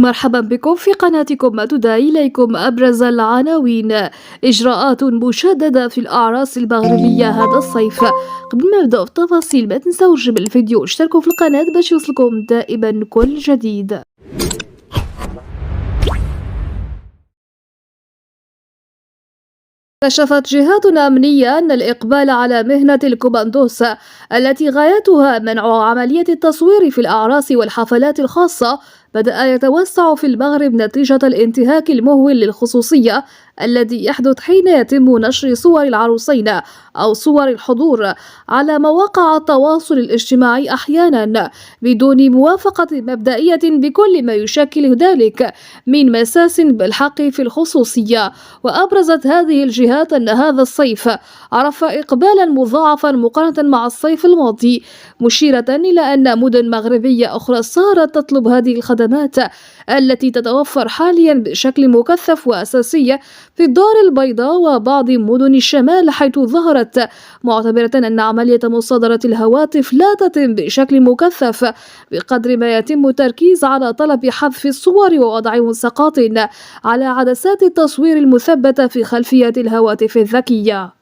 مرحبا بكم في قناتكم، ما تدعي إليكم أبرز العناوين. إجراءات مشددة في الأعراس المغربية هذا الصيف. قبل ما نبدأ في التفاصيل ما تنسوش بالفيديو واشتركوا في القناة باش يوصلكم دائما كل جديد. كشفت جهات أمنية أن الإقبال على مهنة الكوماندوس التي غايتها منع عملية التصوير في الأعراس والحفلات الخاصة بدأ يتوسع في المغرب نتيجة الانتهاك المهول للخصوصية الذي يحدث حين يتم نشر صور العروسين أو صور الحضور على مواقع التواصل الاجتماعي أحيانا بدون موافقة مبدئية بكل ما يشكل ذلك من مساس بالحق في الخصوصية. وأبرزت هذه الجهات أن هذا الصيف عرف إقبالا مضاعفا مقارنة مع الصيف الماضي، مشيرة إلى أن مدن مغربية أخرى صارت تطلب هذه الخدمات التي تتوفر حاليا بشكل مكثف وأساسي في الدار البيضاء وبعض مدن الشمال، حيث ظهرت معتبرة أن عملية مصادرة الهواتف لا تتم بشكل مكثف بقدر ما يتم التركيز على طلب حذف الصور ووضع ملصقات على عدسات التصوير المثبتة في خلفية الهواتف الذكية.